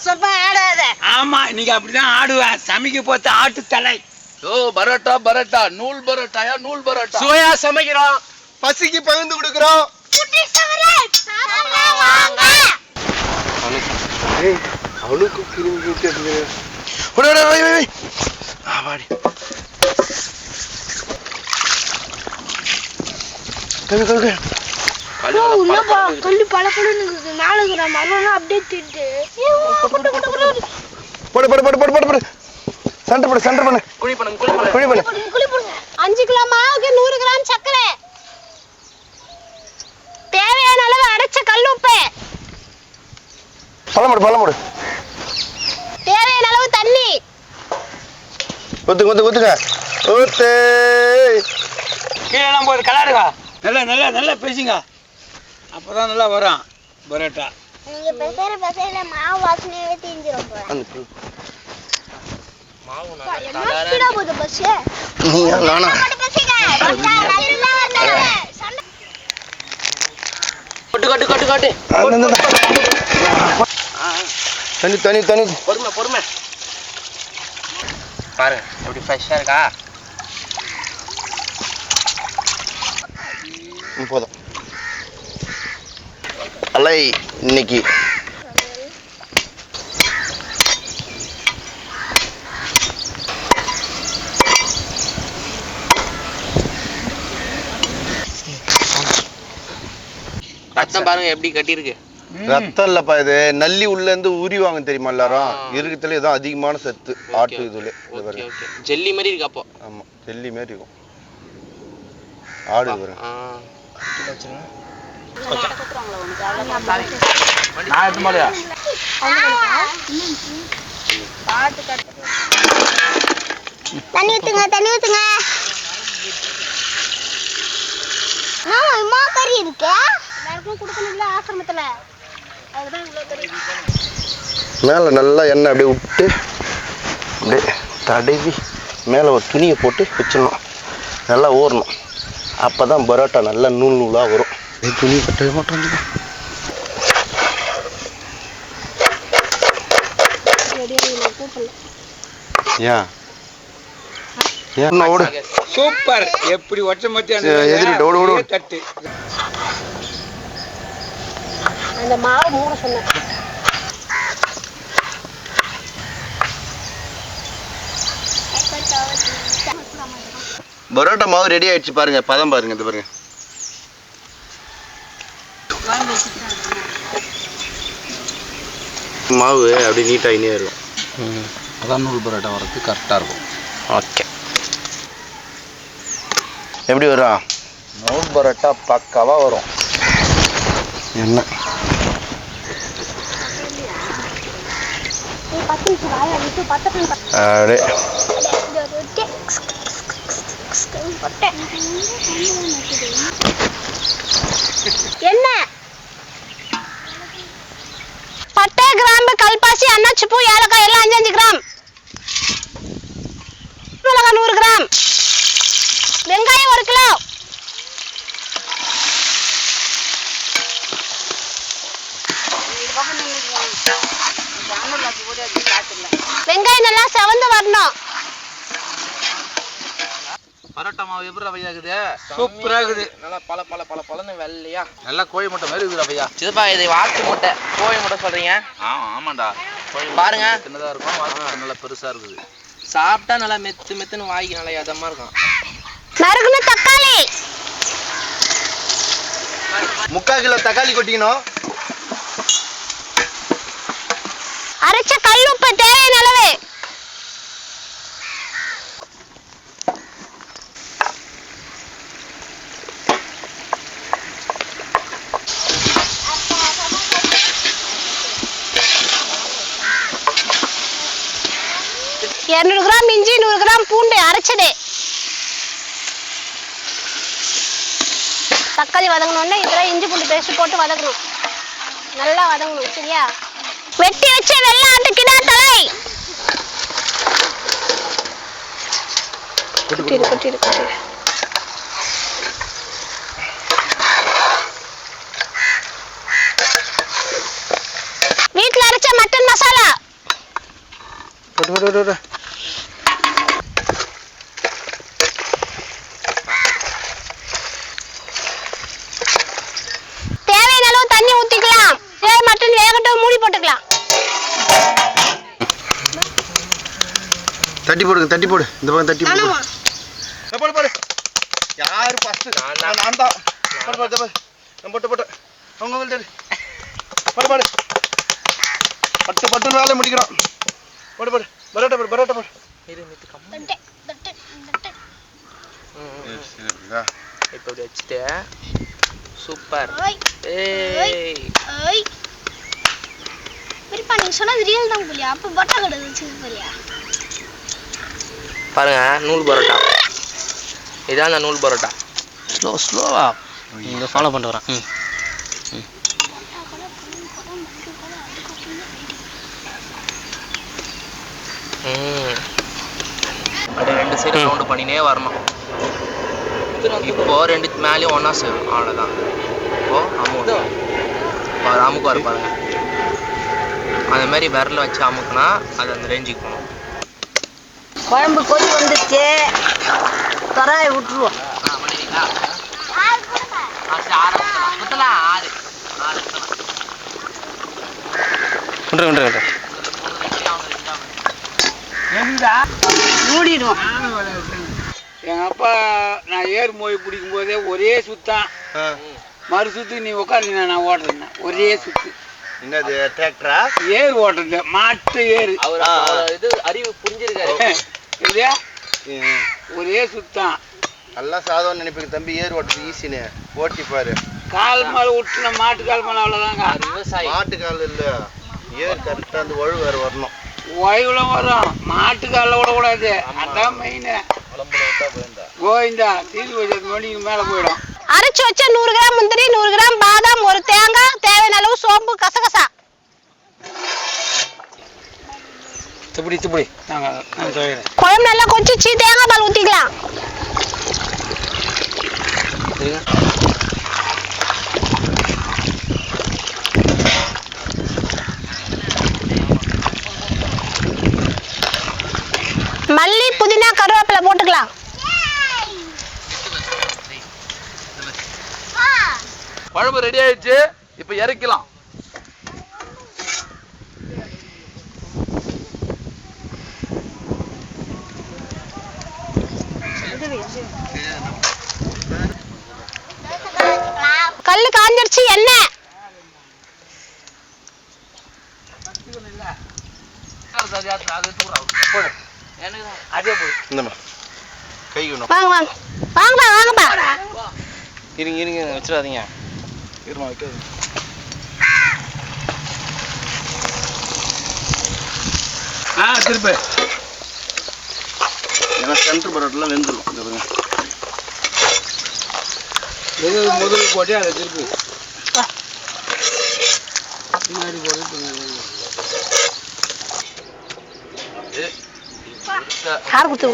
சும்மா ஆடாத. ஆமா நீங்க அப்படிதான் ஆடுவேன். சமைக்க போத்து ஆட்டு தலை. ஓ பரோட்டா பரோட்டா நூல் பரோட்டாயா நூல் பரோட்டா. சுவையா சமைக்கிறோம், பசிக்கு பகிர்ந்து கொடுக்குறோம். அவளுக்கு கிருமி போடு போடு போடு போடு போடு போடு. சென்டர் பண்ணு சென்டர் பண்ணு. குழி பண்ணு குழி பண்ணு குழி பண்ணு. 5 கிலோ மாவுக்கு 100 கிராம் சர்க்கரை, தேவையான அளவு அரைச்ச கல்லுப்பு, பழம் போடு. தேவையான அளவு தண்ணி. ஊத்துங்க ஊத்துங்க ஊத்து. கீழே எல்லாம் போய் கலாடுங்க. நல்லா நல்லா நல்லா பேசுங்க, அப்பதான் நல்லா வரும் பரோட்டா. நீங்க பெசையில மாவு வாசனையே தீஞ்சிரும் போல. மாவு நல்லா போகுது பஸ். நீ நானா கட்டு தண்ணி தண்ணி தண்ணி. பொறுமை பாருங்க எப்படி ஃப்ரெஷ்ஷா இருக்கா. போதும். அலை இன்னைக்கு ரத்தம் பாருங்க எப்படி கட்டியிருக்கு. ரத்தம் இல்லப்பா, இது நல்லி உள்ள இருந்து உரிவாங்க தெரியுமா எல்லாரும். இருக்குதுல இதான் அதிகமான சத்து ஆட்டு இதுல. ஜெல்லி மாதிரி இருக்கு அப்போ. ஆமா ஜெல்லி மாதிரி இருக்கும் ஆடு வரும். தண்ணி ஊத்துங்க தண்ணி ஊத்துங்க. அம்மா கறி இருக்கு, எல்லாருக்கும் கொடுக்கணும்ல ஆசிரமத்துல, அதுதான் இவ்வளவு கறி. மேல நல்லா எண்ணெய் அப்படியே விட்டு அப்படியே தடவி மேல ஒரு துணியை போட்டு வச்சிடணும். நல்லா ஊறணும், அப்பதான் பரோட்டா நல்லா நூல் நூலா வரும். துணி கட்டவே மாட்டோம். ஏன் ஓடு சூப்பர். எப்படி ஒற்றை மத்தி தட்டு. அந்த மாவு மூட சொன்னேன். பரோட்டா மாவு ரெடி ஆயிடுச்சு பாருங்க. பதம் பாருங்க, இது பாருங்க. மாவு அப்படி நீட்டாகினே இருக்கும். அதான் நூல் பரோட்டா வரது கரெக்டாக இருக்கும். ஓகே, எப்படி வரும்? நூல் பரோட்டா பக்காவா வரும். என்ன என்ன பட்டை கிராம்பு கல்பாசி அன்னாச்சிப்பூ ஏலக்காய் எல்லாம் 5 கிராம், மிளகாய் 100 கிராம், வெங்காயம் 1 கிலோ, வெங்காயம் நல்லா செவந்து வரணும். பரோட்டா மாவு எப்படி ரவையா இருக்குது? சூப்பரா இருக்குது. நல்லா பழன்னு வெள்ளையா நல்லா கோழி முட்டை மாதிரி இருக்குது ரவையா. சிதப்பா இது வாத்து முட்டை கோழி முட்டை சொல்றீங்க? ஆமாண்டா. பாருங்க சின்னதா இருக்கும், வாத்து நல்லா பெருசா இருக்குது. சாப்பிட்டா நல்லா மெத்துன்னு வாய்க்கு நல்லா இதமா இருக்கும். நறுக்குன தக்காளி 3/4 கிலோ தக்காளி கொட்டிக்கணும். அரைச்ச கல்லுப்பு தேவையான அளவு. $200 கிராம் இஞ்சி, 100 கிராம் பூண்டு அரைச்சது. தக்காளி வதங்கணும்னா இதுல இஞ்சி பூண்டு பேஸ்ட் போட்டு வதக்கணும், நல்லா வதங்கணும். சரியா? வெட்டி வச்ச வெள்ளை ஆட்டு கிடா தலை கொட்டிடு. வீட்டுல அரைச்ச மட்டன் மசாலா போட்டு போட்டு போட்டு தேவையான அளவு தண்ணி ஊத்திக்கலாம். மட்டன் வேகட்டும், மூடி போட்டுக்கலாம். தட்டி போடுங்க, தட்டி போடு. இந்த பக்கம் தட்டி போடு. போடு போடு. யாரு ஃபர்ஸ்ட்? நான் தான். போடு போடு போடு. நான் போட்டு போட்டு. அவங்க வந்து போடு போடு. பட்டு பட்டு வேலை முடிக்கிறோம். போடு போடு. பரோட்டா போடு, பரோட்டா போடு. இரு மித்து கம்மி. தட்டு. இப்போ இப்படி வச்சுட்டு சூப்பர். ஓய். ஏய் பெரியப்பா நீங்க சொன்னது ரியல் தான் போலியா? அப்ப பட்டா கடை வச்சுக்க போலியா? பாருங்க, நூல் பரோட்டா. இதான் அந்த நூல் பரோட்டா. ஸ்லோவா இங்க ஃபாலோ பண்ணிட்டு வரேன். அப்படியே ரெண்டு சைடு ரவுண்ட் பண்ணினே வரணும். இப்போ ரெண்டு மேலேயும் ஒன்றா சேரும், அவ்வளோதான். இப்போ அமுக்கு வர பாருங்க. அந்த மாதிரி விரல வச்சு அமுக்குனா அது அந்த ரேஞ்சுக்கு போகணும். குழம்பு கொதி வந்துச்சு, தராயை விட்டுருவோம். மூடிடுவோம். எங்கள் அப்பா நான் ஏர் மொழி பிடிக்கும் போதே ஒரே சுத்தான். மறு சுத்து நீ உட்காந்து நான் ஓட்டுறேன். ஒரே சுத்து. என்னது டிராக்டரா? ஏர் ஓட்டுறது, மாட்டு ஏறு. இது அறிவு புரிஞ்சிருக்காரு. இல்லையா? ஒரே சுத்தான். நல்லா சாதம் நினைப்பீங்க தம்பி, ஏர் ஓட்டுறது ஈஸின்னு ஓட்டி பாரு. கால் மேலே விட்டுன மாட்டு கால் மேலே அவ்வளோதாங்க. விவசாயி மாட்டு கால் இல்ல, ஏர் கரெக்டாக அந்த வழு வேறு வரணும். ஓய்வுல வரும், மாட்டு காலில் விடக்கூடாது. அதான் மெயின். கோவிந்தா தீர்வு வச்சது மணிக்கு மேலே போயிடும். அரைச்சு வச்ச 100 கிராம் முந்திரி, 100 கிராம் பாதாம், ஒரு தேங்காய், தேவையான அளவு சோம்பு, கசகசா. துப்படி குழம்பு நல்லா கொதிச்சு தேங்காய் பால் ஊத்திக்கலாம். மல்லி, புதினா, கருவேப்பிலை போட்டுக்கலாம். குழம்பு ரெடி ஆயிடுச்சு. இப்போ இறக்கலாம். கல்லு காஞ்சிருச்சு, எண்ணெய். இந்தம்மா கை வேணும். வாங்கப்பா. இருங்க வச்சிடாதீங்க. இருமா வைக்காது. திருப்பி ஏன்னா சென்டர் பரோட்டெலாம் வெந்துடும். எது முதல்ல போட்டு அதை திருப்பி பின்னாடி போட்டு யார் கொடுத்து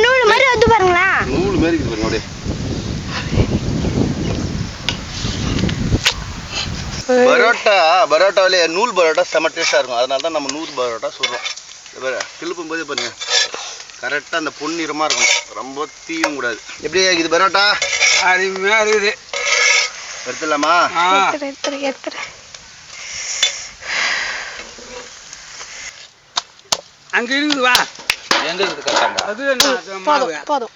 நூல் மாதிரி வந்து பாருங்களா. நூல் மாரி இருக்குது பாருங்க. பரோட்டாவிலே நூல் பரோட்டா செம டேஸ்டாக இருக்கும். அதனால தான் நம்ம நூல் பரோட்டா சொல்கிறோம். திருப்பும் போதே பாருங்க, கரெக்டாக அந்த பொன்னிறமாக இருக்கும், ரொம்ப தீயும் கூடாது. எப்படி இது பரோட்டா அருமையாக இருக்குது. எடுத்துடலாமா? அங்கே இருக்குது. வா, எங்க இருக்குது கரெக்டாங்க? அது என்ன போதும்.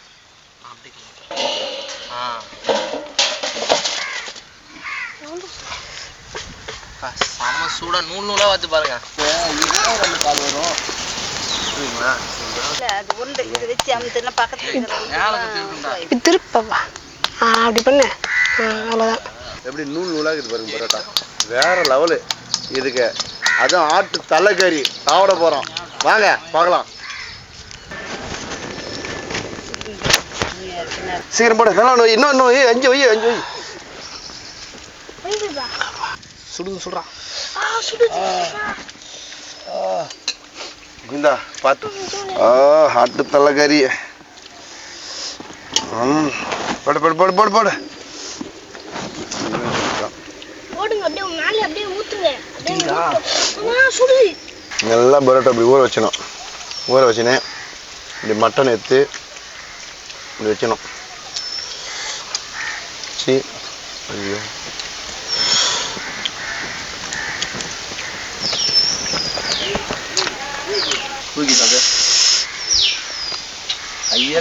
செம சூடா நூலா வந்து பாருங்க. கால் வரும். அது உருண்டை இது வச்சு அமுத்துனா பக்கத்துல திருப்பவா அப்படி பண்ணு. அவ்வளோதான். எப்படி நூலாக இருக்குது பாருங்க பரோட்டா, வேற லெவலு இதுக்கு. அதுவும் ஆட்டு தலைக்கறி சாப்பிட போகிறோம், வாங்க பார்க்கலாம். சீக்கிரம் போட, நல்லா நோய் இன்னும் அஞ்சு வை. சொல்றான். இந்தா பார்த்து. ஆட்டு தலைக்கறி. போடு. நல்லா பரோட்டா இப்படி ஊற வச்சணும். ஊற வச்சுனேன் இப்படி மட்டன் எடுத்து இப்படி வச்சணும். ஐயோ தூக்கிட்டாங்க ஐயா.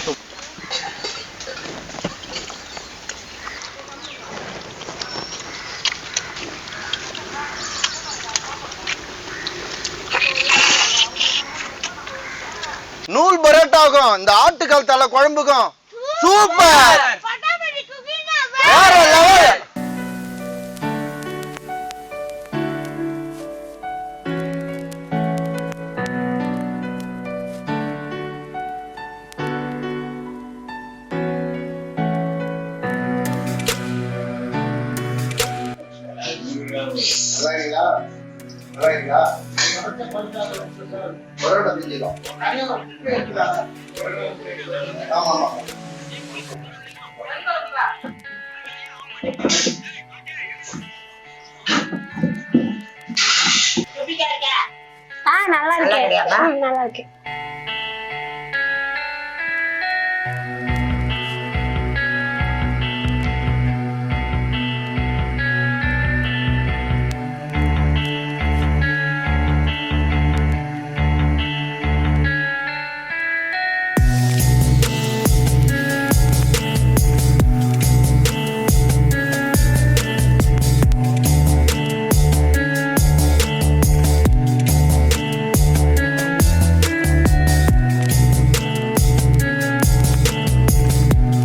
நூல் பரோட்டாவுக்கும் இந்த ஆட்டுக்கால் தலை குழம்புக்கும் சூப்பர். வேற லெவல். நல்லா இருக்கு. நல்லா இருக்கு.